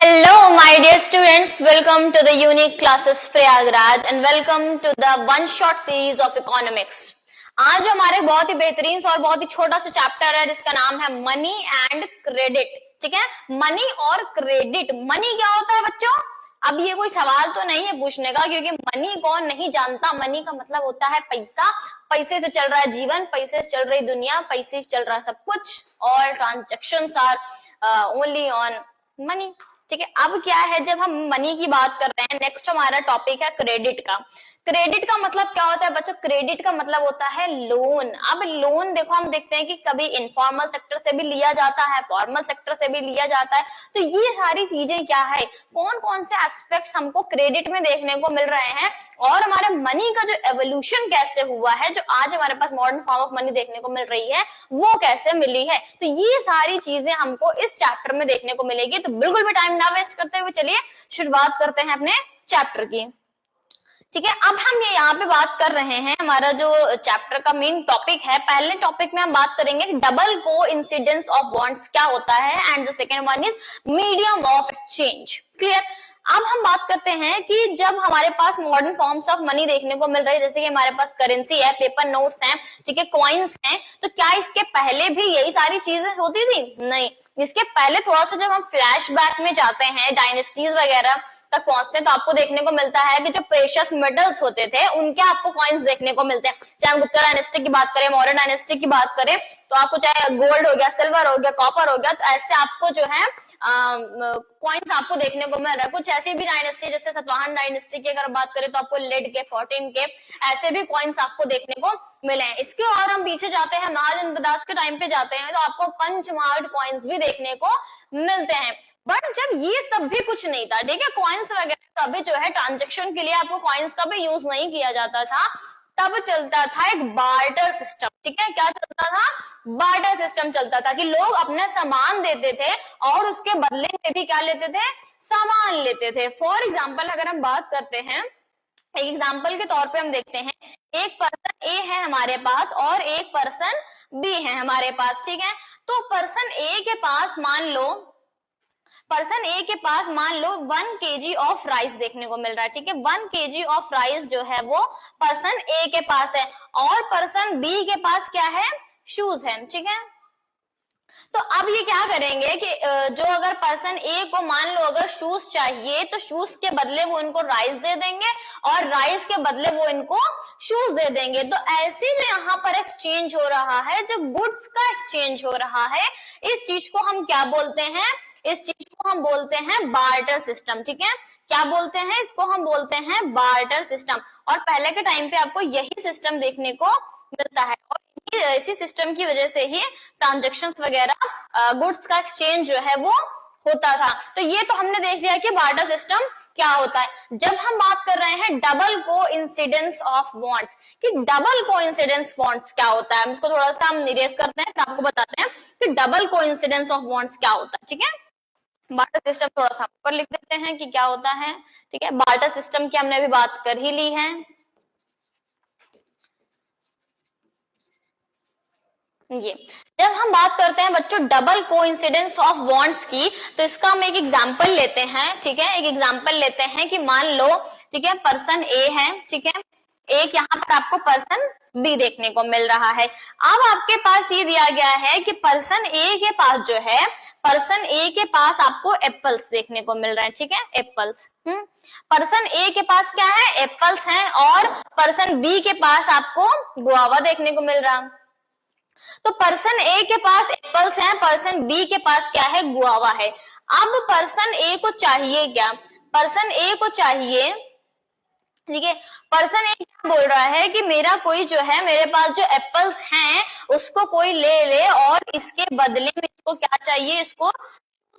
Hello, my dear students. Welcome to the unique classes Prayagraj and welcome to the one shot series of economics. आज हमारे बहुत ही बेहतरीन और बहुत ही छोटा सा चैप्टर है जिसका नाम है मनी एंड क्रेडिट. ठीक है, मनी और क्रेडिट. मनी क्या होता है बच्चों? अब ये कोई सवाल तो नहीं है पूछने का, क्योंकि मनी कौन नहीं जानता. मनी का मतलब होता है पैसा. पैसे से चल रहा है जीवन, पैसे से चल रही दुनिया, पैसे से चल रहा है सब कुछ. और transactions are only on money. ठीक है, अब क्या है, जब हम मनी की बात कर रहे हैं, नेक्स्ट हमारा टॉपिक है क्रेडिट का. क्रेडिट का मतलब क्या होता है बच्चों? क्रेडिट का मतलब होता है लोन. अब लोन देखो, हम देखते हैं कि कभी इनफॉर्मल सेक्टर से भी लिया जाता है, फॉर्मल सेक्टर से भी लिया जाता है. तो ये सारी चीजें क्या है, कौन कौन से एस्पेक्ट्स हमको क्रेडिट में देखने को मिल रहे हैं, और हमारे मनी का जो एवोल्यूशन कैसे हुआ है, जो आज हमारे पास मॉडर्न फॉर्म ऑफ मनी देखने को मिल रही है, वो कैसे मिली है. तो ये सारी चीजें हमको इस चैप्टर में देखने को मिलेगी. तो बिल्कुल भी टाइम ना वेस्ट करते हुए चलिए शुरुआत करते हैं अपने चैप्टर की. ठीक है, अब हम ये यहाँ पे बात कर रहे हैं, हमारा जो चैप्टर का मेन टॉपिक है, पहले टॉपिक में हम बात करेंगे डबल को इंसिडेंस ऑफ बॉन्ड्स क्या होता है, and the second one is medium of exchange. Clear. अब हम बात करते हैं कि जब हमारे पास मॉडर्न फॉर्म्स ऑफ मनी देखने को मिल रही है, जैसे कि हमारे पास करेंसी है, पेपर नोट्स हैं, ठीक है, कॉइन्स हैं, तो क्या इसके पहले भी यही सारी चीजें होती थी? नहीं. इसके पहले थोड़ा सा जब हम फ्लैशबैक में जाते हैं, डायनेस्टीज वगैरह तक पहुंचते हैं, तो आपको देखने को मिलता है कि जो प्रेशियस मेटल्स होते थे उनके आपको कॉइन्स देखने को मिलते हैं. चाहे हम गुप्ता डायनेस्टी की बात करें, मौर्यन डायनेस्टी की बात करें, तो आपको चाहे गोल्ड हो गया, सिल्वर हो गया, कॉपर हो गया, तो ऐसे आपको जो है कॉइन्स आपको देखने को मिल रहा है. कुछ ऐसी भी डायनेस्टी, जैसे सातवाहन डायनेस्टी की अगर बात करें, तो आपको लेड के, 14 के, ऐसे भी कॉइन्स आपको देखने को मिले हैं. इसके और हम पीछे जाते हैं, महाजनदास के टाइम पे जाते हैं, तो आपको पंचमार्ड कॉइन्स भी देखने को मिलते हैं. बट जब ये सब भी कुछ नहीं था, ठीक है, कॉइन्स वगैरह का भी जो है ट्रांजेक्शन के लिए आपको कॉइन्स का भी यूज नहीं किया जाता था, तब चलता था एक बार्टर सिस्टम. ठीक है, क्या चलता था? बार्टर सिस्टम चलता था कि लोग अपना सामान देते थे और उसके बदले में भी क्या लेते थे? सामान लेते थे. फॉर एग्जाम्पल अगर हम बात करते हैं, एक एग्जाम्पल के तौर पे हम देखते हैं, एक पर्सन ए है हमारे पास और एक पर्सन बी है हमारे पास. ठीक है, तो पर्सन ए के पास मान लो 1 kg ऑफ राइस देखने को मिल रहा है. ठीक है, 1 kg ऑफ राइस जो है वो पर्सन ए के पास है, और पर्सन बी के पास क्या है? शूज है. ठीक है, तो अब ये क्या करेंगे कि जो अगर पर्सन ए को मान लो अगर शूज चाहिए, तो शूज के बदले वो इनको राइस दे देंगे, और राइस के बदले वो इनको शूज दे देंगे. तो ऐसे जो यहाँ पर एक्सचेंज हो रहा है, जो गुड्स का एक्सचेंज हो रहा है, इस चीज को हम क्या बोलते हैं? इस चीज को हम बोलते हैं बार्टर सिस्टम. ठीक है, क्या बोलते हैं? इसको हम बोलते हैं बार्टर सिस्टम. और पहले के टाइम पे आपको यही सिस्टम देखने को मिलता है, और इसी सिस्टम की वजह से ही ट्रांजेक्शंस वगैरह, गुड्स का एक्सचेंज जो है वो होता था. तो ये तो हमने देख लिया कि बार्टर सिस्टम क्या होता है. जब हम बात कर रहे हैं डबल को इंसिडेंस ऑफ बॉन्ड्स, कि डबल को इंसिडेंस बॉन्ड्स क्या होता है, इसको थोड़ा सा हम निरेश करते हैं, फिर आपको बताते हैं कि डबल को इंसिडेंस ऑफ बॉन्ड्स क्या होता है. ठीक है, बार्टर सिस्टम थोड़ा सा ऊपर लिख देते हैं कि क्या होता है. ठीक है, बार्टर सिस्टम की हमने अभी बात कर ही ली है. ये जब हम बात करते हैं बच्चों डबल कोइंसिडेंस ऑफ बॉन्ड्स की, तो इसका हम एक एग्जांपल लेते हैं. ठीक है, एक एग्जांपल लेते हैं कि मान लो, ठीक है, पर्सन ए है, ठीक है, एक यहाँ पर आपको पर्सन बी देखने को मिल रहा है. अब आपके पास ये दिया गया है कि पर्सन ए के पास जो है, पर्सन ए के पास आपको एप्पल्स देखने को मिल रहे हैं. ठीक है, एप्पल्स. पर्सन ए के पास क्या है? एप्पल्स हैं, और पर्सन बी के पास आपको गुआवा देखने को मिल रहा है. तो पर्सन ए के पास एप्पल्स हैं, पर्सन बी के पास क्या है? गुआवा है. अब पर्सन ए को चाहिए क्या? पर्सन ए को चाहिए, ठीक है, पर्सन ए क्या बोल रहा है कि मेरा कोई जो है, मेरे पास जो एप्पल्स हैं उसको कोई ले ले, और इसके बदले में इसको क्या चाहिए? इसको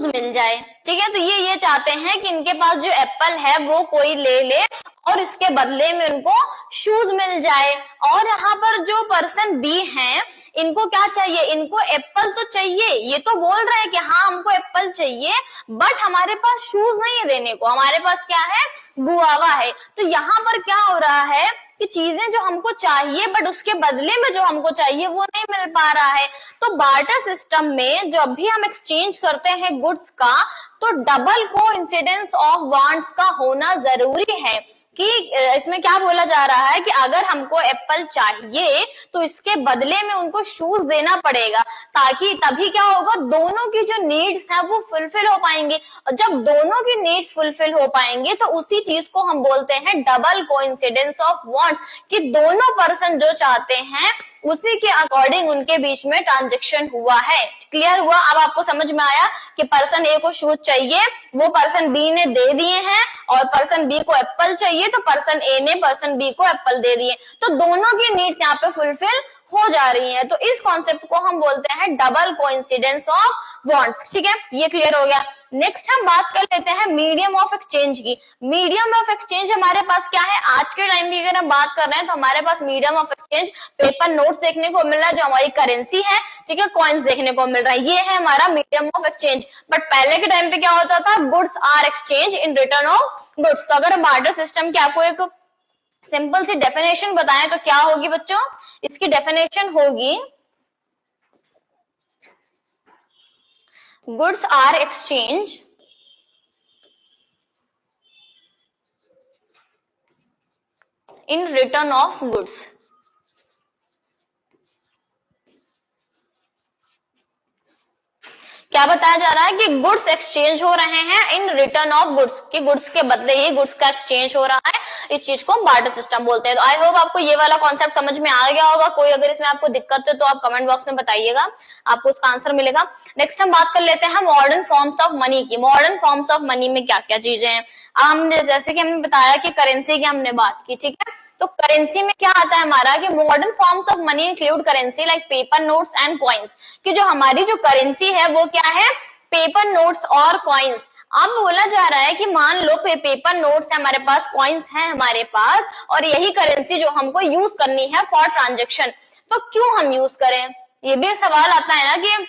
मिल जाए. ठीक है, तो ये चाहते हैं कि इनके पास जो एप्पल है वो कोई ले ले, और इसके बदले में उनको शूज मिल जाए. और यहाँ पर जो पर्सन बी हैं, इनको क्या चाहिए? इनको एप्पल तो चाहिए, ये तो बोल रहे हैं कि हाँ हमको एप्पल चाहिए, बट हमारे पास शूज नहीं है देने को, हमारे पास क्या है? गुआवा है. तो यहाँ पर क्या हो रहा है कि कि चीजें जो हमको चाहिए बट उसके बदले में जो हमको चाहिए वो नहीं मिल पा रहा है। तो बार्टर सिस्टम में जब भी हम एक्सचेंज करते हैं गुड्स का, तो डबल कोइंसिडेंस ऑफ वांट्स का होना जरूरी है। कि इसमें क्या बोला जा रहा है कि अगर हमको एप्पल चाहिए तो इसके बदले में उनको शूज देना पड़ेगा, ताकि तभी क्या होगा, दोनों की जो नीड्स है वो फुलफिल हो पाएंगे। और जब दोनों की नीड्स फुलफिल हो पाएंगे तो उसी चीज को हम बोलते हैं डबल कोइंसिडेंस ऑफ वांट्स, कि दोनों पर्सन जो चाहते हैं उसी के अकॉर्डिंग उनके बीच में ट्रांजेक्शन हुआ है। क्लियर हुआ? अब आपको समझ में आया कि पर्सन ए को शूज चाहिए, वो पर्सन बी ने दे दिए हैं, और पर्सन बी को एप्पल चाहिए तो पर्सन ए ने पर्सन बी को एप्पल दे दिए, तो दोनों की नीड्स यहाँ पे फुलफिल हो जा रही है। तो इस कॉन्सेप्ट को हम बोलते हैं डबल कोइंसिडेंस ऑफ वांट्स। ठीक है, ये क्लियर हो गया। नेक्स्ट हम बात कर लेते हैं मीडियम ऑफ एक्सचेंज की। मीडियम ऑफ एक्सचेंज हमारे पास क्या है, आज के टाइम की अगर हम बात कर रहे हैं तो हमारे पास medium of exchange paper notes देखने को मिल रहा है, जो हमारी करेंसी है, ठीक है, कॉइन्स देखने को मिल रहा है, ये है हमारा मीडियम ऑफ एक्सचेंज। बट पहले के टाइम पे क्या होता था, goods are exchange in return of goods. तो अगर बार्टर सिस्टम की आपको एक सिंपल सी डेफिनेशन बताएं तो क्या होगी बच्चों, इसकी डेफिनेशन होगी goods are exchange in return of goods. क्या बताया जा रहा है कि गुड्स एक्सचेंज हो रहे हैं इन रिटर्न ऑफ गुड्स, कि गुड्स के बदले ही गुड्स का एक्सचेंज हो रहा है, इस चीज को हम बार्टर सिस्टम बोलते हैं। तो आई होप आपको ये वाला कॉन्सेप्ट समझ में आ गया होगा। कोई अगर इसमें आपको दिक्कत है तो आप कमेंट बॉक्स में बताइएगा, आपको उसका आंसर मिलेगा। नेक्स्ट हम बात कर लेते हैं मॉडर्न फॉर्म्स ऑफ मनी की। मॉडर्न फॉर्म्स ऑफ मनी में क्या क्या चीजें हैं, हमने जैसे कि हमने बताया कि करेंसी की हमने बात की, ठीक है, तो करेंसी में क्या आता है हमारा कि modern forms of money include currency like paper notes and coins, कि जो हमारी जो करेंसी है वो क्या है, पेपर नोट्स और कॉइन्स। अब बोला जा रहा है कि मान लो पेपर नोट्स है हमारे पास, कॉइन्स है हमारे पास, और यही करेंसी जो हमको यूज करनी है फॉर ट्रांजेक्शन, तो क्यों हम यूज करें। ये भी सवाल आता है ना कि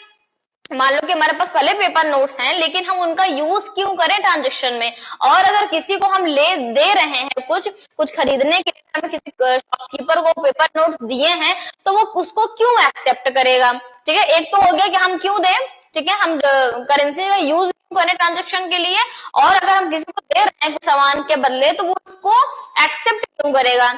मान लो कि हमारे पास पहले पेपर नोट्स हैं लेकिन हम उनका यूज क्यों करें ट्रांजेक्शन में, और अगर किसी को हम ले दे रहे हैं कुछ खरीदने के लिए, हमें किसी शॉपकीपर को पेपर नोट्स दिए हैं तो वो उसको क्यों एक्सेप्ट करेगा। ठीक है, एक तो हो गया कि हम क्यों दें, ठीक है, हम करेंसी का यूज क्यों करें ट्रांजेक्शन के लिए, और अगर हम किसी को दे रहे हैं कुछ सामान के बदले तो वो उसको एक्सेप्ट क्यों करेगा।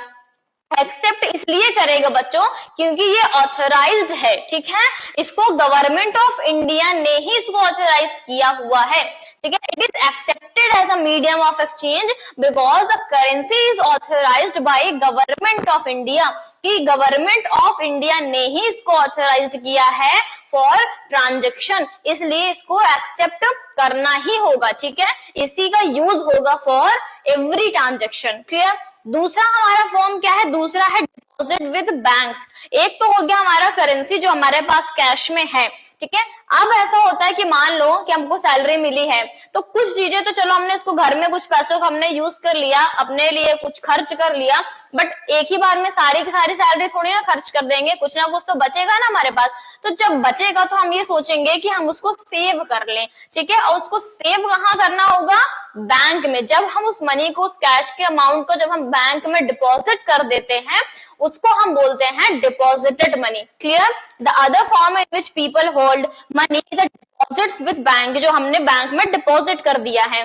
एक्सेप्ट इसलिए करेगा बच्चों क्योंकि ये ऑथराइज्ड है, ठीक है, इसको गवर्नमेंट ऑफ इंडिया ने ही इसको ऑथराइज किया हुआ है, ठीक है। It is accepted as a medium of exchange because the currency is authorized by government of India, कि गवर्नमेंट ऑफ इंडिया ने ही इसको ऑथराइज्ड किया है फॉर ट्रांजेक्शन, इसलिए इसको एक्सेप्ट करना ही होगा, ठीक है, इसी का यूज होगा फॉर एवरी ट्रांजेक्शन। क्लियर। दूसरा हमारा फॉर्म क्या है, दूसरा है डिपॉजिट विद बैंक्स। एक तो हो गया हमारा करेंसी जो हमारे पास कैश में है, ठीक है। अब ऐसा होता है कि मान लो कि हमको सैलरी मिली है तो कुछ चीजें तो चलो हमने इसको घर में कुछ पैसों को हमने यूज कर लिया, अपने लिए कुछ खर्च कर लिया, बट एक ही बार में सारी की सारी सैलरी थोड़ी ना खर्च कर देंगे, कुछ ना कुछ तो बचेगा ना हमारे पास। तो जब बचेगा तो हम ये सोचेंगे कि हम उसको सेव कर लें, ठीक है, और उसको सेव कहाँ करना होगा, बैंक में। जब हम उस मनी को, उस कैश के अमाउंट को जब हम बैंक में डिपॉजिट कर देते हैं उसको हम बोलते हैं deposited money. Clear. The other form in which people hold money is deposits with bank, जो हमने बैंक में डिपॉजिट कर दिया है।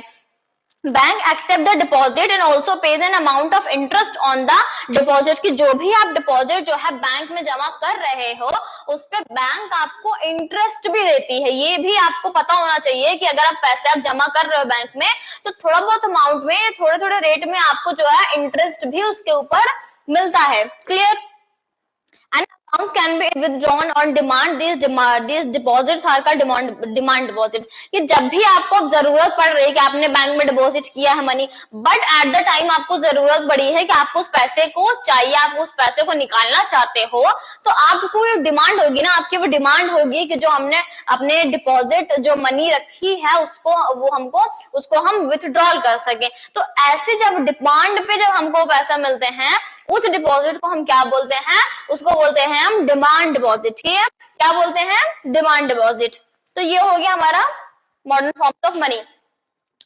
Bank accept the deposit and also pays an amount of interest on the deposit, की जो भी आप डिपॉजिट जो है बैंक में जमा कर रहे हो उस पे बैंक आपको इंटरेस्ट भी देती है। ये भी आपको पता होना चाहिए कि अगर आप पैसे आप जमा कर रहे हो बैंक में तो थोड़ा बहुत अमाउंट में, थोड़े थोड़े रेट में आपको जो है इंटरेस्ट भी उसके ऊपर मिलता है। Clear. And amount can be withdrawn on demand, these deposits are का डिमांड डिपॉजिट, कि जब भी आपको जरूरत पड़ रही है कि आपने बैंक में डिपॉजिट किया है money, but at the time आपको जरूरत पड़ी है कि आपको उस पैसे को चाहिए, आप उस पैसे को निकालना चाहते हो, तो आपको ये डिमांड होगी ना, आपकी वो डिमांड होगी कि जो हमने अपने डिपॉजिट जो मनी रखी है उसको हम विथड्रॉल कर सके। तो ऐसे जब डिमांड पे जब हमको पैसा मिलते हैं उस डिपॉजिट को हम क्या बोलते हैं, उसको बोलते हैं हम डिमांड डिपॉजिट। ठीक है, क्या बोलते हैं, डिमांड डिपॉजिट। तो ये हो गया हमारा मॉडर्न फॉर्म्स ऑफ मनी।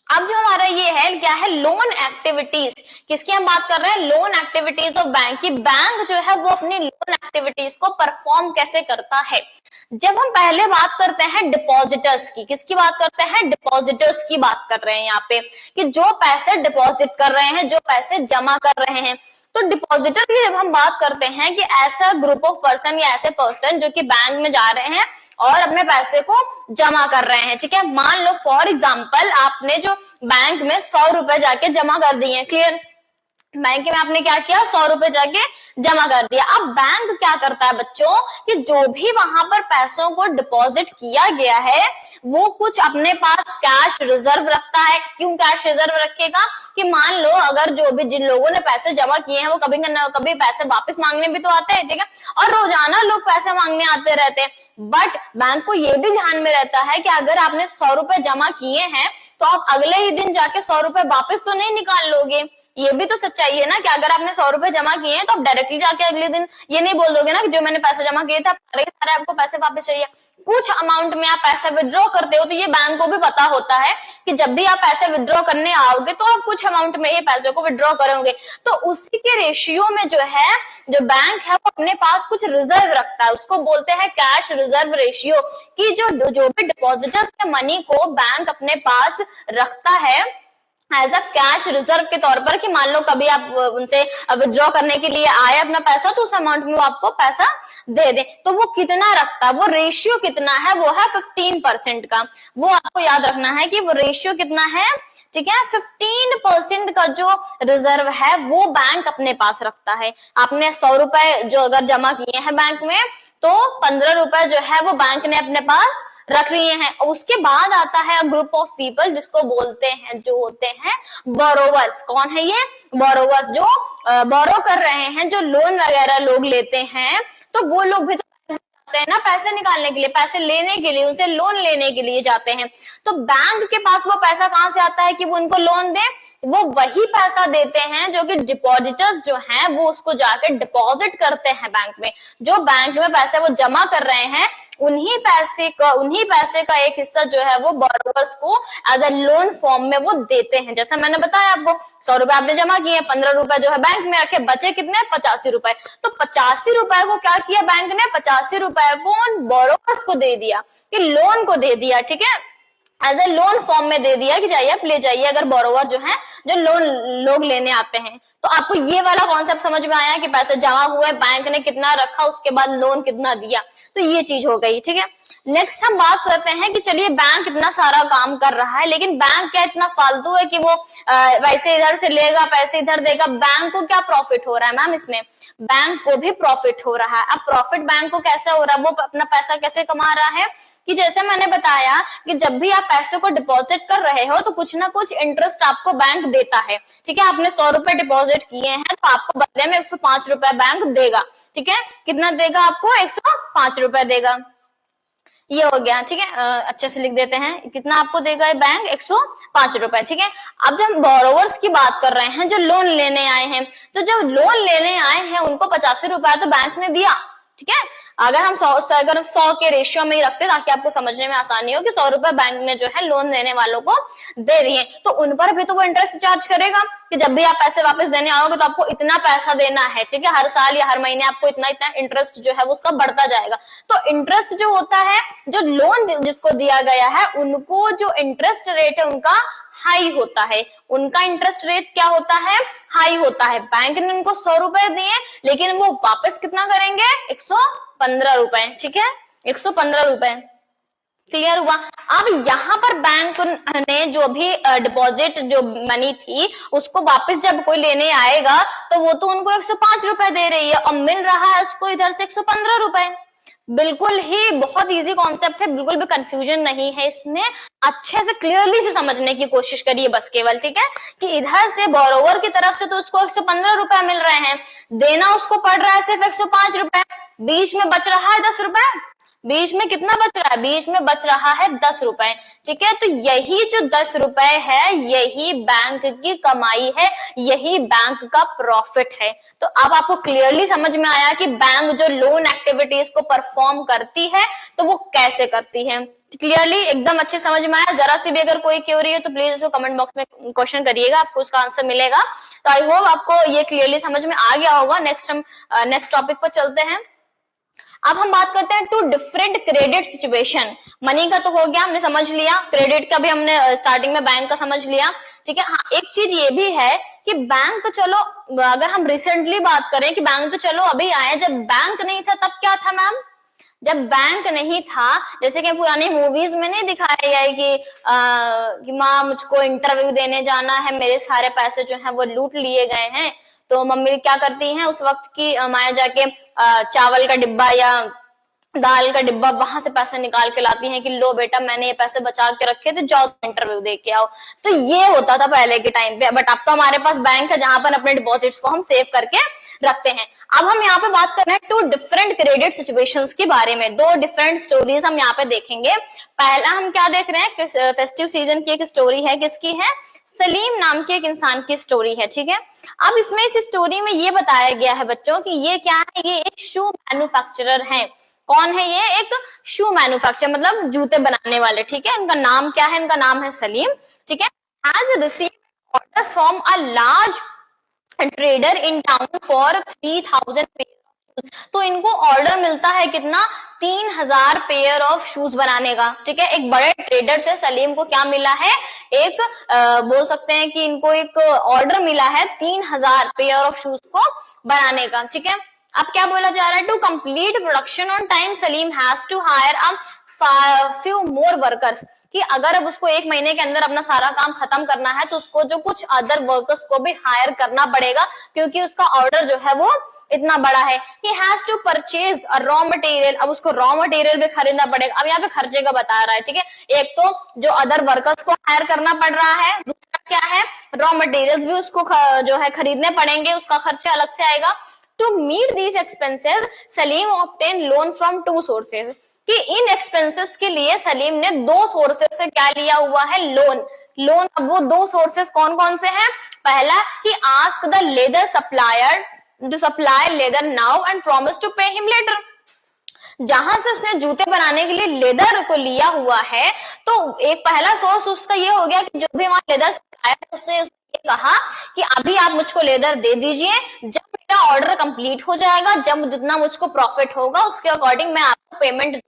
अब जो हमारा ये है क्या है, लोन एक्टिविटीज, किसकी हम बात कर रहे हैं, लोन एक्टिविटीज ऑफ बैंक की। बैंक जो है वो अपनी लोन एक्टिविटीज को परफॉर्म कैसे करता है। जब हम पहले बात करते हैं डिपॉजिटर्स की, किसकी बात करते हैं, डिपॉजिटर्स की बात कर रहे हैं यहाँ पे, कि जो पैसे डिपॉजिट कर रहे हैं, जो पैसे जमा कर रहे हैं। तो डिपॉजिटर की जब हम बात करते हैं कि ऐसा ग्रुप ऑफ पर्सन या ऐसे पर्सन जो कि बैंक में जा रहे हैं और अपने पैसे को जमा कर रहे हैं, ठीक है। मान लो फॉर एग्जांपल आपने जो बैंक में 100 रुपए जाके जमा कर दिए, क्लियर, बैंक में आपने क्या किया, 100 रुपए जाके जमा कर दिया। अब बैंक क्या करता है बच्चों, कि जो भी वहां पर पैसों को डिपॉजिट किया गया है वो कुछ अपने पास कैश रिजर्व रखता है। क्यों कैश रिजर्व रखेगा, कि मान लो अगर जो भी जिन लोगों ने पैसे जमा किए हैं वो कभी कभी पैसे वापस मांगने भी तो आते हैं, ठीक है, और रोजाना लोग पैसे मांगने आते रहते हैं। बट बैंक को ये भी ध्यान में रहता है कि अगर आपने 100 रुपए जमा किए हैं तो आप अगले ही दिन जाके 100 रुपए वापस तो नहीं निकाल लोगे। ये भी तो सच्चाई है ना, कि अगर आपने 100 रुपए जमा किए हैं तो आप डायरेक्टली जाके अगले दिन ये नहीं बोल दोगे ना कि जो मैंने पैसे जमा किए थे सारे आपको पैसे वापस चाहिए। कुछ अमाउंट में आप पैसा विड्रॉ करते हो, तो ये बैंक को भी पता होता है कि जब भी आप पैसे विड्रॉ करने आओगे तो आप कुछ अमाउंट में ये पैसे को विड्रॉ करोगे। तो उसी के रेशियो में जो है, जो बैंक है वो अपने पास कुछ रिजर्व रखता है, उसको बोलते हैं कैश रिजर्व रेशियो, कि जो भी डिपॉजिटर्स के मनी को बैंक अपने पास रखता है एज अ कैश रिजर्व के तौर पर, कि मान लो कभी आप उनसे विड्रॉ करने के लिए आए अपना पैसा, तो उस अमाउंट में वो आपको पैसा दे दे। तो वो कितना रखता है, वो रेशियो कितना है, वो है 15% का। वो आपको याद रखना है कि वो रेशियो कितना है, ठीक है, 15% का जो रिजर्व है वो बैंक अपने पास रखता है। आपने 100 रुपए जो अगर जमा किए हैं बैंक में, तो 15 रुपए जो है वो बैंक ने अपने पास रख लिए हैं। उसके बाद आता है ग्रुप ऑफ पीपल, जिसको बोलते हैं, जो होते हैं बोरोवर्स। कौन है ये, बोरोवर्स, जो बोरो कर रहे हैं, जो लोन वगैरह लोग लेते हैं। तो वो लोग भी तो जाते हैं ना पैसे निकालने के लिए, पैसे लेने के लिए, उनसे लोन लेने के लिए जाते हैं। तो बैंक के पास वो पैसा कहां से आता है कि वो उनको लोन दे, वो वही पैसा देते हैं जो कि डिपॉजिटर्स जो हैं वो उसको जाके डिपॉजिट करते हैं बैंक में। जो बैंक में पैसे वो जमा कर रहे हैं उन्हीं पैसे का एक हिस्सा जो है वो बोरोवर्स को एज अ लोन फॉर्म में वो देते हैं। जैसा मैंने बताया आपको, 100 रुपए आपने जमा किए, 15 रुपए जो है बैंक में रखे, बचे कितने, 85 रुपए। तो 85 रुपए को क्या किया बैंक ने, 85 रुपए को बोरोवर्स को दे दिया, कि लोन को दे दिया, ठीक है, एज ए लोन फॉर्म में दे दिया कि जाइए आप ले जाइए, अगर बोरोवर जो है, जो लोन लोग लेने आते हैं। तो आपको ये वाला कॉन्सेप्ट समझ में आया कि पैसे जमा हुए, बैंक ने कितना रखा, उसके बाद लोन कितना दिया। तो ये चीज हो गई, ठीक है। नेक्स्ट हम बात करते हैं कि चलिए बैंक इतना सारा काम कर रहा है, लेकिन बैंक क्या इतना फालतू है कि वो वैसे इधर से लेगा पैसे इधर देगा। बैंक को क्या प्रॉफिट हो रहा है मैम इसमें, बैंक को भी प्रॉफिट हो रहा है। अब प्रॉफिट बैंक को कैसे हो रहा है, वो अपना पैसा कैसे कमा रहा है, कि जैसे मैंने बताया कि जब भी आप पैसे को डिपॉजिट कर रहे हो तो कुछ ना कुछ इंटरेस्ट आपको बैंक देता है, ठीक है। आपने 100 रुपए डिपॉजिट किए हैं तो आपको बदले में 105 रुपए बैंक देगा, ठीक है। कितना देगा आपको, 105 रुपए देगा। ये हो गया, ठीक है। अच्छे से लिख देते हैं, कितना आपको देगा बैंक, 105 रुपए, ठीक है। अब जब हम बोरोवर्स की बात कर रहे हैं, जो लोन लेने आए हैं, तो जो लोन लेने आए हैं उनको 85 रुपए तो बैंक ने दिया, ठीक है। अगर हम 100 के रेशियो में ही रखते ताकि आपको समझने में आसानी हो कि 100 रुपए बैंक ने जो है लोन देने वालों को दे दिए, तो उन पर भी तो वो इंटरेस्ट चार्ज करेगा कि जब भी आप पैसे वापस देने आओगे तो आपको इतना पैसा देना है, ठीक है। हर साल या हर महीने आपको इतना इतना इंटरेस्ट जो है वो उसका बढ़ता जाएगा। तो इंटरेस्ट जो होता है, जो लोन जिसको दिया गया है उनको जो इंटरेस्ट रेट है उनका हाई होता है। उनका इंटरेस्ट रेट क्या होता है, हाई होता है। बैंक ने उनको 100 रुपए दिए, लेकिन वो वापस कितना करेंगे, 115 रुपए, ठीक है, 115 रुपए। क्लियर हुआ। अब यहाँ पर बैंक ने जो भी डिपॉजिट जो मनी थी उसको वापस जब कोई लेने आएगा तो वो तो उनको 105 रुपए दे रही है और मिल रहा है उसको इधर से 115 रुपए। बिल्कुल ही बहुत इजी कॉन्सेप्ट है, बिल्कुल भी कंफ्यूजन नहीं है इसमें। अच्छे से क्लियरली से समझने की कोशिश करिए बस केवल, ठीक है, कि इधर से बोरोवर की तरफ से तो उसको 115 रुपए मिल रहे हैं, देना उसको पड़ रहा है सिर्फ 105 रुपए, बीच में बच रहा है 10 रुपए, बीच में कितना बच रहा है, बीच में बच रहा है 10 रुपए। ठीक है, तो यही जो 10 रुपए है यही बैंक की कमाई है, यही बैंक का प्रॉफिट है। तो अब आपको क्लियरली समझ में आया कि बैंक जो लोन एक्टिविटीज को परफॉर्म करती है तो वो कैसे करती है। क्लियरली एकदम अच्छे समझ में आया। जरा सी भी अगर कोई क्वेरी है तो प्लीज उसको कमेंट बॉक्स में क्वेश्चन करिएगा, आपको उसका आंसर मिलेगा। तो आई होप आपको ये क्लियरली समझ में आ गया होगा। हम नेक्स्ट टॉपिक पर चलते हैं। अब हम बात करते हैं two different credit situation. Money का तो हो गया, हमने समझ लिया, क्रेडिट का भी हमने स्टार्टिंग में बैंक का समझ लिया। ठीक है, हाँ एक चीज ये भी है कि बैंक तो चलो, अगर हम रिसेंटली बात करें कि बैंक तो चलो अभी आए, जब बैंक नहीं था तब क्या था मैम? जब बैंक नहीं था, जैसे कि पुरानी मूवीज में नहीं दिखाया गया है कि माँ मुझको इंटरव्यू देने जाना है, मेरे सारे पैसे जो हैं वो लूट लिए गए हैं। तो मम्मी क्या करती हैं उस वक्त की, माया जाके चावल का डिब्बा या दाल का डिब्बा वहां से पैसे निकाल के लाती हैं कि लो बेटा मैंने ये पैसे बचा के रखे थे, जाओ इंटरव्यू दे के आओ। तो ये होता था पहले के टाइम पे, बट अब तो हमारे पास बैंक है जहां पर अपने डिपॉजिट्स को हम सेव करके रखते हैं। अब हम यहाँ पे बात कर रहे हैं टू डिफरेंट क्रेडिट सिचुएशंस के बारे में। दो डिफरेंट स्टोरीज हम यहाँ पे देखेंगे। पहला हम क्या देख रहे हैं, फेस्टिव सीजन की एक स्टोरी है, किसकी है? सलीम नाम के एक इंसान की स्टोरी है। ठीक है, अब इसमें इस स्टोरी में ये बताया गया है बच्चों कि ये क्या है, ये एक शू मैन्युफैक्चरर है। कौन है ये? एक शू मैन्युफैक्चरर, मतलब जूते बनाने वाले। ठीक है, इनका नाम क्या है? इनका नाम है सलीम। ठीक है, has received order from a large trader in town for 3000 pair. तो इनको ऑर्डर मिलता है कितना? 3000 पेयर ऑफ शूज बनाने का। ठीक है, एक बड़े ट्रेडर से सलीम को क्या मिला है? एक बोल सकते हैं कि इनको एक ऑर्डर मिला है 3000 पेयर ऑफ शूज को बनाने का। ठीक है, अब क्या बोला जा रहा है? To complete production on time Salim has to hire a few more workers. कि अगर अब उसको एक महीने के अंदर अपना सारा काम खत्म करना है तो उसको जो कुछ अदर वर्कर्स को भी हायर करना पड़ेगा, क्योंकि उसका ऑर्डर जो है वो इतना बड़ा है। He has to purchase a raw material। अब उसको रॉ मटेरियल भी खरीदना पड़ेगा। अब यहाँ पे खर्चे का बता रहा है। ठीक है, एक तो जो अदर वर्कर्स को हायर करना पड़ रहा है, दूसरा क्या है, रॉ मटेरियल्स भी उसको जो है खरीदने पड़ेंगे, उसका खर्चा अलग से आएगा। To meet these expenses, Salim obtained loan from two sources। कि इन एक्सपेंसेस के लिए सलीम ने दो सोर्सेस से क्या लिया हुआ है? लोन। अब वो दो सोर्सेस कौन कौन से हैं? पहला, he asked the leather supplier to supply leather now and promise to pay him later. जहां से उसने जूते बनाने के लिए लेदर को लिया हुआ है, तो एक पहला सोर्स उसका ये हो गया कि जो भी वहां लेदर सप्लायर, उसने कहा कि अभी आप मुझको लेदर दे दीजिए, जब मेरा ऑर्डर कंप्लीट हो जाएगा, जब जितना मुझको प्रॉफिट होगा उसके अकॉर्डिंग मैं आपको पेमेंट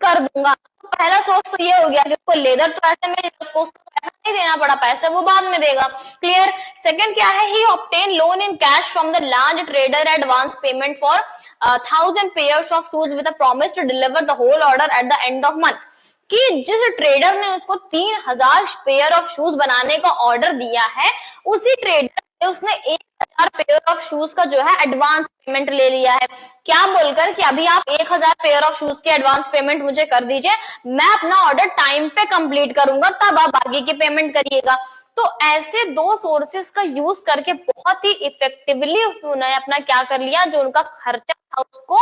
कर दूंगा। तो पहला सोर्स तो ये हो गया कि उसको लेदर तो ऐसे में उसको पैसा नहीं देना पड़ा, पैसा वो बाद में देगा। क्लियर। सेकंड क्या है? He obtain loan in cash from the large trader advance payment for 1000 pairs of shoes with a promise to deliver the whole order at the end of month. कि जिस ट्रेडर ने उसको 3000 pair of shoes बनाने का order दिया है, उसी trader से उसने 1000 पेयर ऑफ शूज का जो है एडवांस पेमेंट ले लिया है। क्या बोलकर कि अभी आप 1000 पेयर ऑफ शूज की एडवांस पेमेंट मुझे कर दीजिए, मैं अपना ऑर्डर टाइम पे कंप्लीट करूंगा, तब आप आगे की पेमेंट करिएगा। तो ऐसे दो सोर्सेस का यूज करके बहुत ही इफेक्टिवली उन्होंने अपना क्या कर लिया, जो उनका खर्चा था उसको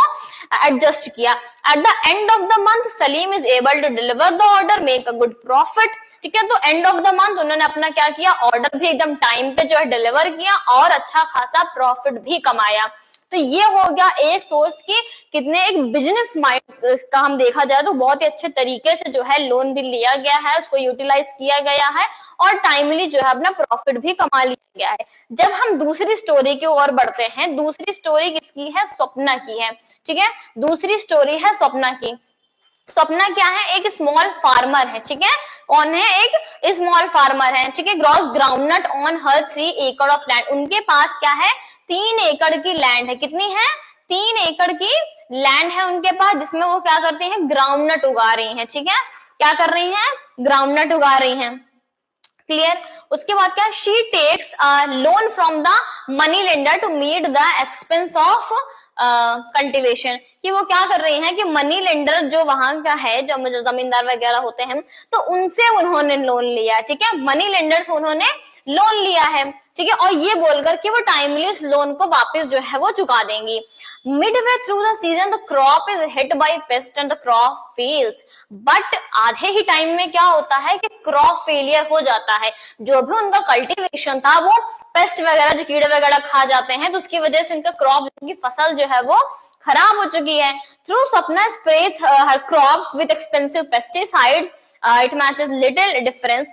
एडजस्ट किया। At the end of the month Salim is able to deliver the order, make a good profit. ठीक है, तो एंड ऑफ द मंथ उन्होंने अपना क्या किया, ऑर्डर भी एकदम टाइम पे जो है डिलीवर किया और अच्छा खासा प्रॉफिट भी कमाया। तो ये हो गया एक सोर्स की कितने एक बिजनेस माइंड का हम देखा जाए तो बहुत ही अच्छे तरीके से जो है लोन भी लिया गया है, उसको यूटिलाइज किया गया है और टाइमली जो है अपना प्रॉफिट भी कमा लिया गया है। जब हम दूसरी स्टोरी की ओर बढ़ते हैं, दूसरी स्टोरी किसकी है? स्वप्ना की है। ठीक है, दूसरी स्टोरी है स्वप्ना की। स्वप्ना क्या है? एक स्मॉल फार्मर है। ठीक है, कौन है? एक स्मॉल फार्मर है। ठीक है, ग्रॉस ग्राउंडनट ऑन हर 3 एकड़ ऑफ लैंड। उनके पास क्या है? 3 एकड़ की लैंड है। कितनी है? 3 एकड़ की लैंड है उनके पास, जिसमें वो क्या करते हैं? ग्राउंडनट उगा रही हैं। ठीक है, क्या कर रही हैं? ग्राउंडनट उगा रही हैं। क्लियर। उसके बाद क्या? She takes loan from the money lender to meet the expense of cultivation. कि वो क्या कर रही हैं कि मनी लेंडर जो वहां का है, जो जमींदार वगैरह होते हैं, तो उनसे उन्होंने लोन लिया। ठीक है, मनी लेंडर से उन्होंने लोन लिया है, ठीक है, और ये बोलकर कि वो टाइमली इस लोन को वापस जो है वो चुका देंगी। Midway through the season the crop is hit by paste and the crop fails, but आधे ही टाइम में क्या होता है कि क्रॉप फेलियर हो जाता है। जो भी उनका कल्टीवेशन था वो पेस्ट वगैरह, जो कीड़े वगैरह खा जाते हैं, तो उसकी वजह से उनका क्रॉप, उनकी फसल जो है वो खराब हो चुकी है। थ्रू सपना sprays her crops with expensive pesticides, it matches little difference.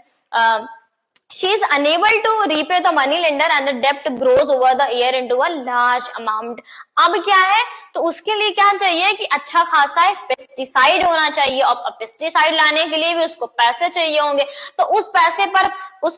She is unable to repay the money lender and the debt grows over the year into a large amount. अब क्या है, तो उसके लिए क्या चाहिए कि अच्छा खासा एक पेस्टिसाइड होना चाहिए, और पेस्टिसाइड लाने के लिए भी उसको पैसे चाहिए होंगे, तो उस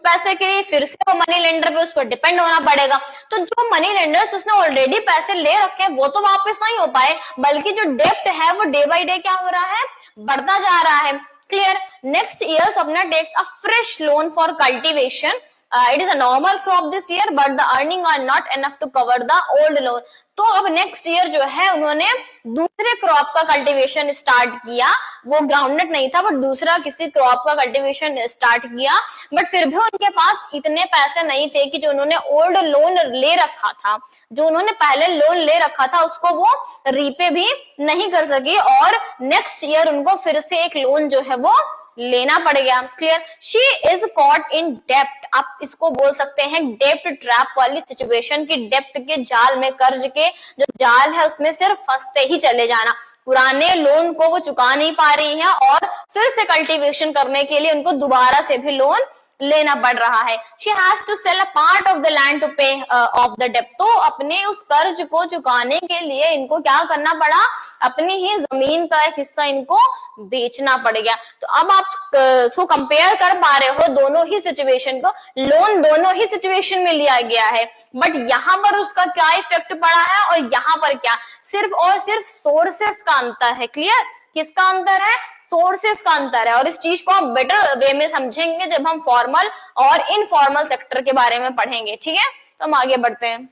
पैसे के लिए फिर से वो मनी लेंडर पे उसको डिपेंड होना पड़ेगा। तो जो मनी लेंडर्स उसने ऑलरेडी पैसे ले रखे हैं वो तो वापस नहीं हो पाए, बल्कि जो डेप्ट है वो डे बाय डे क्या हो रहा है, बढ़ता जा रहा है। Clear. Next year, Swapna takes a fresh loan for cultivation. It is a normal crop this year, but the earning are not enough to cover the old loan. तो अब नेक्स्ट ईयर जो है उन्होंने दूसरे क्रॉप का cultivation start किया, वो groundnut नहीं था बट दूसरा किसी क्रॉप का कल्टीवेशन स्टार्ट किया, बट फिर भी उनके पास इतने पैसे नहीं थे कि जो उन्होंने ओल्ड लोन ले रखा था, जो उन्होंने पहले लोन ले रखा था उसको वो रीपे भी नहीं कर सकी, और नेक्स्ट ईयर उनको फिर से एक लोन जो है वो लेना पड़ गया। Clear. She is caught in डेप्ट, आप इसको बोल सकते हैं डेप्ट ट्रैप वाली सिचुएशन की, डेप्ट के जाल में, कर्ज के जो जाल है उसमें सिर्फ फंसते ही चले जाना। पुराने लोन को वो चुका नहीं पा रही है और फिर से कल्टीवेशन करने के लिए उनको दोबारा से भी लोन लेना पड़ रहा है। She has to sell a part of the land to pay off the debt. तो अपने उस कर्ज को चुकाने के लिए इनको क्या करना पड़ा, अपनी ही जमीन का एक हिस्सा इनको बेचना पड़ गया। तो अब आप सो कंपेयर कर पा रहे हो दोनों ही सिचुएशन को, लोन दोनों ही सिचुएशन में लिया गया है, बट यहाँ पर उसका क्या इफेक्ट पड़ा है और यहाँ पर क्या, सिर्फ और सिर्फ सोर्सेस का अंतर है। क्लियर। किसका अंतर है, सोर्सेस का अंतर है, और इस चीज को हम बेटर वे में समझेंगे जब हम फॉर्मल और इनफॉर्मल सेक्टर के बारे में पढ़ेंगे। ठीक है, तो हम आगे बढ़ते हैं।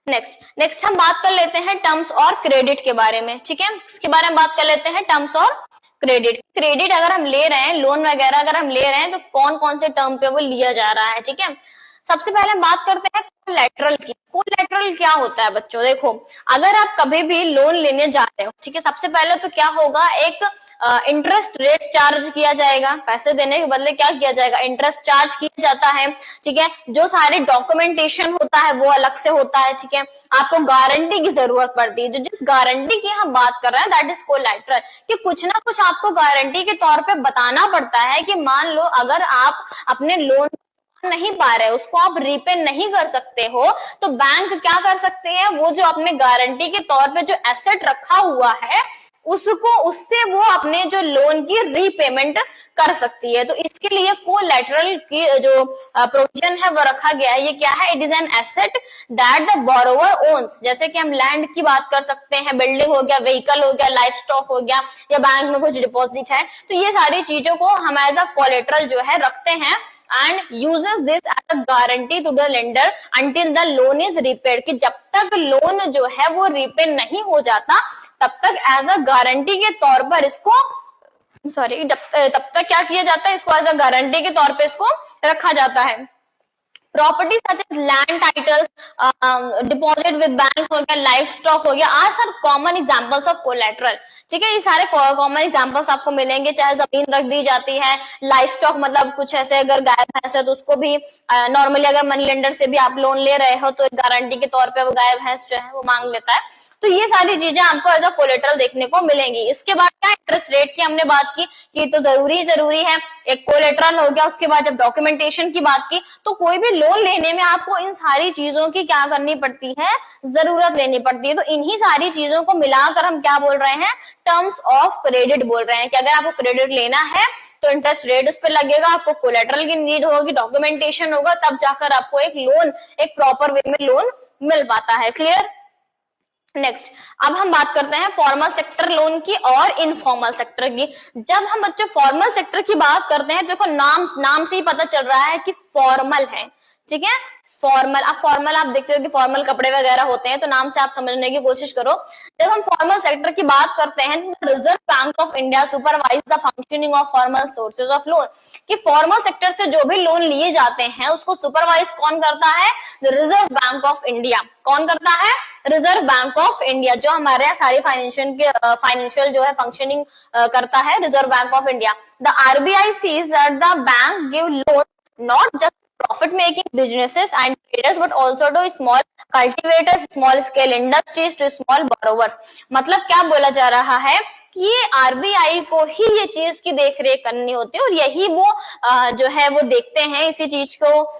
नेक्स्ट हम बात कर लेते हैं टर्म्स और क्रेडिट के बारे में। ठीक है, इसके बारे में बात कर लेते हैं, टर्म्स और क्रेडिट अगर हम ले रहे हैं, लोन वगैरह अगर हम ले रहे हैं, तो कौन कौन से टर्म पे वो लिया जा रहा है। ठीक है, सबसे पहले हम बात करते हैं कोलैटरल की। कोलैटरल क्या होता है बच्चों, देखो अगर आप कभी भी लोन लेने जा रहे हो, ठीक है, सबसे पहले तो क्या होगा, एक इंटरेस्ट रेट चार्ज किया जाएगा, पैसे देने के बदले क्या किया जाएगा, इंटरेस्ट चार्ज किया जाता है। ठीक है, जो सारे डॉक्यूमेंटेशन होता है वो अलग से होता है। ठीक है, आपको गारंटी की जरूरत पड़ती है, जो जिस गारंटी की हम बात कर रहे हैं दैट इज कोलैटरल, कि कुछ ना कुछ आपको गारंटी के तौर पे बताना पड़ता है कि मान लो अगर आप अपने लोन नहीं पा रहे, उसको आप रीपे नहीं कर सकते हो, तो बैंक क्या कर सकते हैं, वो जो अपने गारंटी के तौर पे जो एसेट रखा हुआ है उससे वो अपने जो लोन की रीपेमेंट कर सकती है। तो इसके लिए कोलैटरल की जो प्रोविजन है वो रखा गया है। ये क्या है, it is an asset that the borrower owns. जैसे कि हम लैंड की बात कर सकते हैं, बिल्डिंग हो गया, व्हीकल हो गया, लाइफ स्टॉक हो गया, या बैंक में कुछ डिपॉजिट है, तो ये सारी चीजों को हम एज अ कोलैटरल जो है रखते हैं and uses this as a guarantee to the lender until the loan is repaid, कि जब तक लोन जो है वो रीपे नहीं हो जाता तब तक एज अ गारंटी के तौर पर इसको तब तक क्या किया जाता है, इसको एज अ गारंटी के तौर पे इसको रखा जाता है। Property such as land titles, deposit with bank हो गया, लाइफ स्टॉक हो गया, are some common examples of collateral. ठीक है, ये सारे कॉमन एग्जांपल्स आपको मिलेंगे, चाहे जमीन रख दी जाती है, लाइफ स्टॉक मतलब कुछ ऐसे अगर गाय भैंस है तो उसको भी नॉर्मली अगर मनी लेंडर से भी आप लोन ले रहे हो तो एक गारंटी के तौर पे वो गाय भैंस जो है वो मांग लेता है। तो ये सारी चीजें आपको एज अ कोलेटरल देखने को मिलेंगी। इसके बाद क्या, इंटरेस्ट रेट की हमने बात की कि तो जरूरी है, एक कोलेटरल हो गया। उसके बाद जब डॉक्यूमेंटेशन की बात की, तो कोई भी लोन लेने में आपको इन सारी चीजों की क्या करनी पड़ती है, जरूरत लेनी पड़ती है। तो इन्हीं सारी चीजों को मिलाकर हम क्या बोल रहे हैं, टर्म्स ऑफ क्रेडिट बोल रहे हैं, कि अगर आपको क्रेडिट लेना है तो इंटरेस्ट रेट उस पर लगेगा, आपको कोलेटरल की नीड होगी, डॉक्यूमेंटेशन होगा, तब जाकर आपको एक लोन, एक प्रॉपर वे में लोन मिल पाता है। क्लियर। नेक्स्ट अब हम बात करते हैं फॉर्मल सेक्टर लोन की और इनफॉर्मल सेक्टर की। जब हम बच्चों फॉर्मल सेक्टर की बात करते हैं तो देखो नाम से ही पता चल रहा है कि फॉर्मल है। ठीक है, फॉर्मल, अब फॉर्मल आप देखते हो कि फॉर्मल कपड़े वगैरह होते हैं, तो नाम से आप समझने की कोशिश करो। जब हम फॉर्मल सेक्टर की बात करते हैं तो reserve Bank of India supervise the functioning of formal sources of loan, कि फॉर्मल सेक्टर से जो भी लोन लिए जाते हैं उसको सुपरवाइज कौन करता है? Reserve Bank of India. कौन करता है? रिजर्व बैंक ऑफ इंडिया, जो हमारे यहाँ सारी फाइनेंशियल जो है फंक्शनिंग करता है, Reserve Bank of India. The RBI sees that the bank give loan not just profit making businesses and traders but also to small cultivators, small scale industries, to small borrowers। मतलब क्या बोला जा रहा है कि ये आरबीआई को ही ये चीज की देख रेख करनी होती है और यही वो जो है वो देखते हैं, इसी चीज को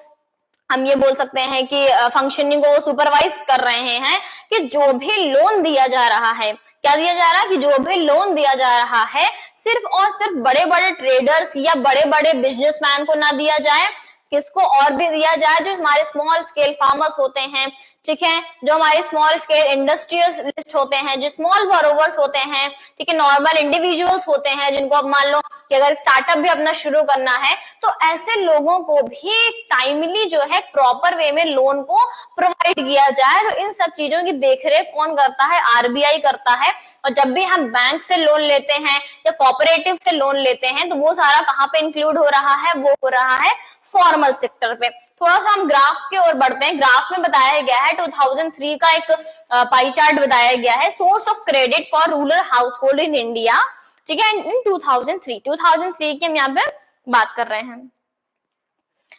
हम ये बोल सकते हैं कि फंक्शनिंग को सुपरवाइज कर रहे हैं कि जो भी लोन दिया जा रहा है, क्या दिया जा रहा है? कि जो भी लोन दिया जा रहा है सिर्फ और सिर्फ बड़े बड़े ट्रेडर्स या बड़े बड़े बिजनेसमैन को ना दिया जाए, किसको और भी दिया जाए? जो हमारे स्मॉल स्केल फार्मर्स होते हैं, ठीक है, जो हमारे स्मॉल स्केल इंडस्ट्रियलिस्ट होते हैं, जो स्मॉल बोरोवर्स होते हैं, ठीक है, नॉर्मल इंडिविजुअल्स होते हैं, जिनको अब मान लो कि अगर स्टार्टअप भी अपना शुरू करना है तो ऐसे लोगों को भी टाइमली जो है प्रॉपर वे में लोन को प्रोवाइड किया जाए। तो इन सब चीजों की देखरेख कौन करता है? आरबीआई करता है। और जब भी हम बैंक से लोन लेते हैं या कोऑपरेटिव से लोन लेते हैं तो वो सारा कहाँ पे इंक्लूड हो रहा है? वो हो रहा है फॉर्मल सेक्टर पे। थोड़ा सा हम ग्राफ की ओर बढ़ते हैं। ग्राफ में बताया गया है 2003 का एक पाई चार्ट बताया गया है, source of credit for rural house hold in India, ठीक है, इन 2003 की हम यहाँ पे बात कर रहे हैं।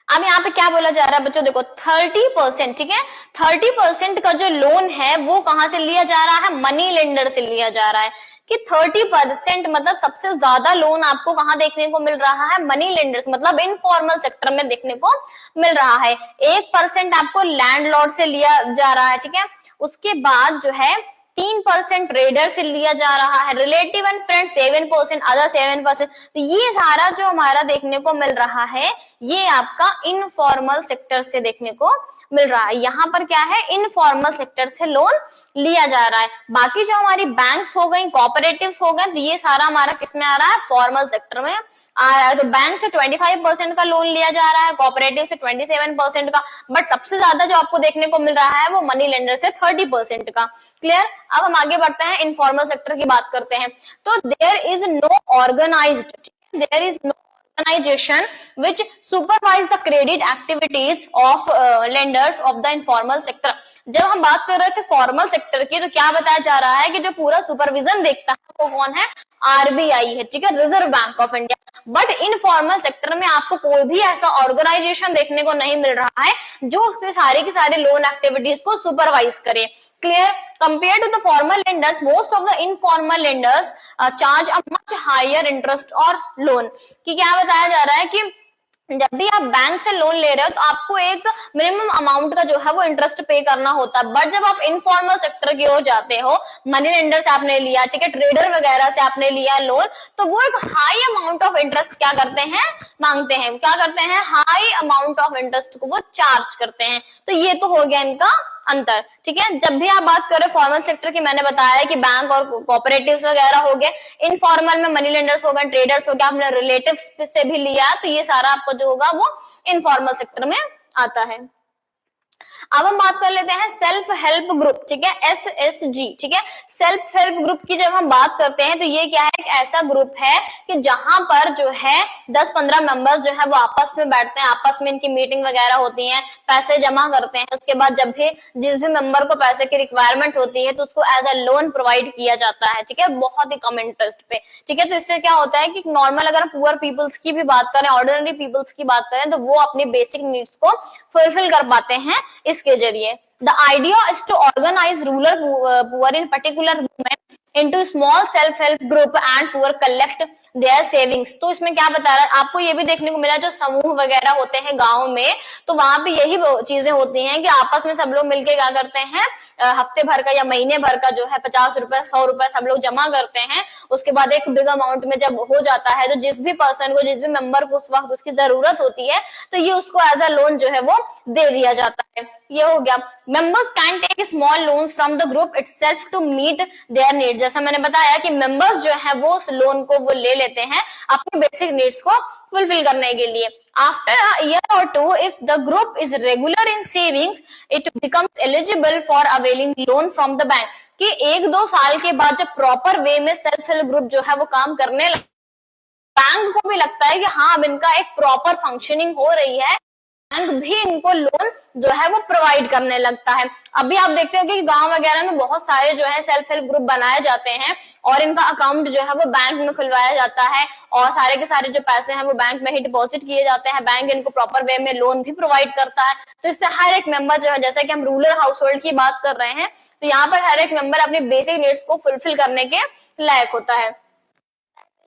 अब यहाँ पे क्या बोला जा रहा है बच्चों? देखो 30%, ठीक है, 30% का जो लोन है वो कहाँ से लिया जा रहा है? मनी लेंडर से लिया जा रहा है। कि 30% मतलब सबसे ज्यादा लोन आपको कहाँ देखने को मिल रहा है? मनी लेंडर्स, मतलब इनफॉर्मल सेक्टर में देखने को मिल रहा है। 1% आपको लैंडलॉर्ड से लिया जा रहा है, ठीक है, उसके बाद जो है 3% ट्रेडर से लिया जा रहा है, रिलेटिव एंड फ्रेंड 7%, अदर 7%। तो ये सारा जो हमारा देखने को मिल रहा है ये आपका इनफॉर्मल सेक्टर से देखने को मिल रहा है। यहाँ पर क्या है? इनफॉर्मल सेक्टर से लोन लिया जा रहा है। बाकी जो हमारी बैंक्स हो गई, कोऑपरेटिव्स हो गए, तो ये सारा हमारा किसमें आ रहा है? फॉर्मल सेक्टर में आ रहा है। तो बैंक से 25% का लोन लिया जा रहा है, कोऑपरेटिव से 27% का, बट सबसे ज्यादा जो आपको देखने को मिल रहा है वो मनी लेंडर से 30% का। क्लियर? अब हम आगे बढ़ते हैं, इनफॉर्मल सेक्टर की बात करते हैं। तो there is no organized, there is no organization which supervise the credit activities of lenders of the informal sector। जब हम बात कर रहे थे फॉर्मल सेक्टर की तो क्या बताया जा रहा है कि जो पूरा सुपरविजन देखता है वो कौन है? आरबीआई है, ठीक है, Reserve Bank of India. But informal sector में आपको कोई भी ऐसा ऑर्गेनाइजेशन देखने को नहीं मिल रहा है जो सारे के सारे लोन एक्टिविटीज को सुपरवाइज करे। Clear? Compared to the formal lenders, most of the informal lenders charge a much higher interest or loan। कि क्या बताया जा रहा है कि जब भी आप बैंक से लोन ले रहे हो तो आपको एक मिनिमम अमाउंट का जो है वो इंटरेस्ट पे करना होता है। बट जब आप इनफॉर्मल सेक्टर की ओर जाते हो, मनी लेंडर से आपने लिया, ठीक है, ट्रेडर वगैरह से आपने लिया लोन, तो वो एक हाई अमाउंट ऑफ इंटरेस्ट क्या करते हैं? मांगते हैं। क्या करते हैं? हाई अमाउंट ऑफ इंटरेस्ट को वो चार्ज करते हैं। तो ये तो हो गया इनका अंतर, ठीक है। जब भी आप बात करें फॉर्मल सेक्टर की, मैंने बताया कि बैंक और कोऑपरेटिव्स वगैरह हो गए, इनफॉर्मल में मनी लेंडर्स हो गए, ट्रेडर्स हो गया, आपने रिलेटिव्स से भी लिया, तो ये सारा आपको जो होगा वो इनफॉर्मल सेक्टर में आता है। अब हम बात कर लेते हैं सेल्फ हेल्प ग्रुप, ठीक है, एसएसजी, ठीक है। सेल्फ हेल्प ग्रुप की जब हम बात करते हैं तो ये क्या है? एक ऐसा ग्रुप है कि जहां पर जो है 10-15 मेंबर्स जो है वो आपस में बैठते हैं, आपस में इनकी मीटिंग वगैरह होती है, पैसे जमा करते हैं, उसके बाद जब भी जिस भी मेंबर को पैसे की रिक्वायरमेंट होती है तो उसको एज अ लोन प्रोवाइड किया जाता है, ठीक है, बहुत ही कम इंटरेस्ट पे, ठीक है। तो इससे क्या होता है कि नॉर्मल अगर पुअर पीपल्स की भी बात करें, ऑर्डिनरी पीपल्स की बात करें, तो वो अपनी बेसिक नीड्स को फुलफिल कर पाते हैं इसके जरिए। The idea is to organize rural poor in particular women into small self help group and poor collect their savings। तो इसमें क्या बता रहा है आपको? ये भी देखने को मिला जो समूह वगैरह होते हैं गांव में, तो वहां पे यही चीजें होती हैं कि आपस में सब लोग मिलके क्या करते हैं, हफ्ते भर का या महीने भर का जो है 50 रुपए 100 रुपए सब लोग जमा करते हैं। उसके बाद एक बिग अमाउंट में जब हो जाता है तो जिस भी पर्सन को, जिस भी मेंबर को उस वक्त उसकी जरूरत होती है तो ये उसको एज अ लोन जो है वो दे दिया जाता है। ये हो गया। Members can take small loans from the group itself to meet their needs. जैसा मैंने बताया कि मेंबर्स जो है वो उस लोन को वो ले लेते हैं अपनी बेसिक नीड्स को फुलफिल करने के लिए। After a year or two, if the group is regular in savings, it becomes eligible for availing loan from the bank. कि 1-2 साल के बाद जब प्रॉपर वे में सेल्फ हेल्प ग्रुप जो है वो काम करने लगे, बैंक को भी लगता है कि हाँ अब इनका एक प्रॉपर फंक्शनिंग हो रही है, बैंक भी इनको लोन जो है वो प्रोवाइड करने लगता है। अभी आप देखते हो कि गांव वगैरह में बहुत सारे जो है सेल्फ हेल्प ग्रुप बनाए जाते हैं और इनका अकाउंट जो है वो बैंक में खुलवाया जाता है और सारे के सारे जो पैसे हैं वो बैंक में ही डिपॉजिट किए जाते हैं। बैंक इनको प्रॉपर वे में लोन भी प्रोवाइड करता है। तो इससे हर एक मेंबर जो है, जैसे कि हम रूरल हाउस होल्ड की बात कर रहे हैं, तो यहाँ पर हर एक मेंबर अपनी बेसिक नीड्स को फुलफिल करने के लायक होता है।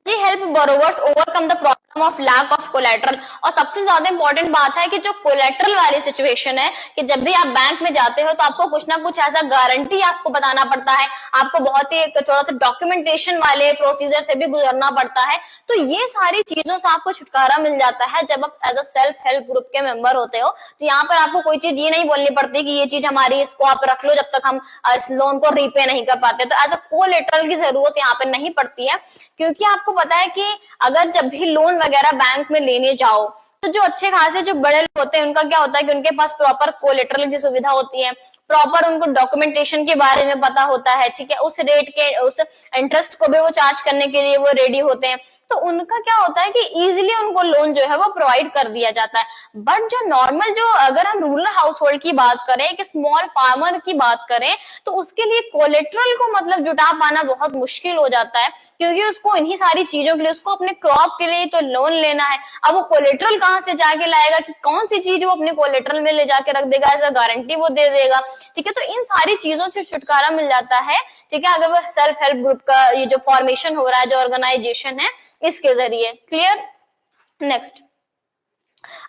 Help borrowers overcome the problem of lack of collateral. और सबसे ज्यादा इंपॉर्टेंट बात है कि जो कोलेट्रल वाली सिचुएशन है, कि जब भी आप बैंक में जाते हो तो आपको कुछ ना कुछ ऐसा गारंटी आपको बताना पड़ता है, आपको बहुत ही थोड़ा सा डॉक्यूमेंटेशन वाले प्रोसीजर से भी गुजरना पड़ता है। तो ये सारी चीजों से आपको छुटकारा मिल जाता है जब आप as a self help group के मेंबर होते हो। तो यहाँ पर आपको कोई चीज ये नहीं बोलनी पड़ती कि ये चीज हमारी, इसको आप रख लो जब तक हम इस लोन को रीपे नहीं कर पाते। तो एज अ कोलेट्रल की जरूरत यहाँ पर नहीं पड़ती है, क्योंकि आपको पता है कि अगर जब भी लोन वगैरह बैंक में लेने जाओ तो जो अच्छे खासे जो बड़े लोग होते हैं उनका क्या होता है कि उनके पास प्रॉपर कोलेटरल की सुविधा होती है, प्रॉपर उनको डॉक्यूमेंटेशन के बारे में पता होता है, ठीक है, उस रेट के उस इंटरेस्ट को भी वो चार्ज करने के लिए वो रेडी होते हैं। तो उनका क्या होता है कि इजीली उनको लोन जो है वो प्रोवाइड कर दिया जाता है। बट जो नॉर्मल, जो अगर हम रूरल हाउस होल्ड की बात करें, एक स्मॉल फार्मर की बात करें, तो उसके लिए कोलेट्रल को मतलब जुटा पाना बहुत मुश्किल हो जाता है, क्योंकि उसको इन्हीं सारी चीजों के लिए, उसको अपने क्रॉप के लिए तो लोन लेना है। अब वो कोलेट्रल कहाँ से जाके लाएगा, कि कौन सी चीज वो अपने कोलेट्रल में ले जाके रख देगा, ऐसा गारंटी वो दे देगा, ठीक है। तो इन सारी चीजों से छुटकारा मिल जाता है, ठीक है, अगर वो सेल्फ हेल्प ग्रुप का ये जो फॉर्मेशन हो रहा है, जो ऑर्गेनाइजेशन है, इसके जरिए। क्लियर? नेक्स्ट,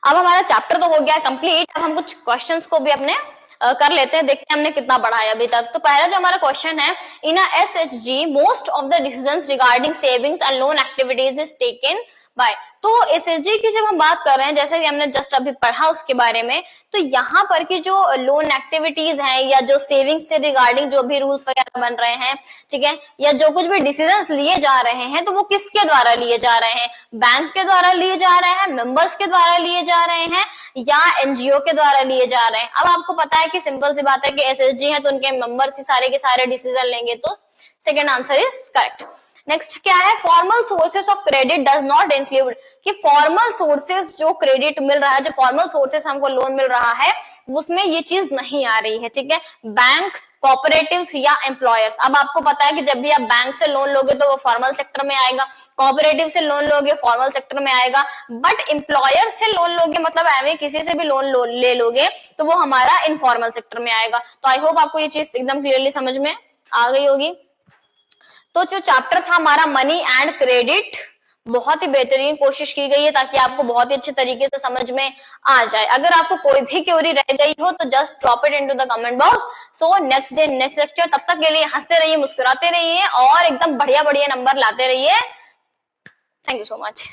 अब हमारा चैप्टर तो हो गया कंप्लीट। अब हम कुछ क्वेश्चंस को भी अपने कर लेते हैं, देखते हैं हमने कितना पढ़ाया अभी तक। तो पहला जो हमारा क्वेश्चन है, in SHG most of the decisions regarding savings and loan activities is taken by. तो एसएचजी की जब हम बात कर रहे हैं, जैसे कि हमने जस्ट अभी पढ़ा उसके बारे में, तो यहाँ पर की जो लोन एक्टिविटीज हैं या जो सेविंग्स से रिगार्डिंग जो भी रूल्स वगैरह बन रहे हैं, ठीक है, या जो कुछ भी डिसीजंस लिए जा रहे हैं, तो वो किसके द्वारा लिए जा रहे हैं? बैंक के द्वारा लिए जा रहे हैं, मेंबर्स के द्वारा लिए जा रहे हैं, या एनजीओ के द्वारा लिए जा रहे हैं? अब आपको पता है कि सिंपल सी बात है कि एसएचजी है तो उनके मेंबर्स ही सारे के सारे डिसीजन लेंगे, तो second answer is correct. Next क्या है, formal sources of credit does not include, कि फॉर्मल सोर्सेस जो क्रेडिट मिल रहा है, जो फॉर्मल सोर्सेस हमको लोन मिल रहा है, उसमें ये चीज नहीं आ रही है, ठीक है। बैंक, कोऑपरेटिव्स या एम्प्लॉयर्स। अब आपको पता है कि जब भी आप बैंक से लोन लोगे तो वो फॉर्मल सेक्टर में आएगा, कोऑपरेटिव से लोन लोगे फॉर्मल सेक्टर में आएगा, बट एम्प्लॉयर से लोन लोगे, मतलब एवं किसी से भी लोन ले लोगे, तो वो हमारा इनफॉर्मल सेक्टर में आएगा। तो आई होप आपको ये चीज एकदम क्लियरली समझ में आ गई होगी। तो जो चैप्टर था हमारा मनी एंड क्रेडिट, बहुत ही बेहतरीन कोशिश की गई है ताकि आपको बहुत ही अच्छे तरीके से समझ में आ जाए। अगर आपको कोई भी क्वेरी रह गई हो तो just drop it into the comment box. So next day next lecture, तब तक के लिए हंसते रहिए, मुस्कुराते रहिए और एकदम बढ़िया बढ़िया नंबर लाते रहिए। Thank you so much.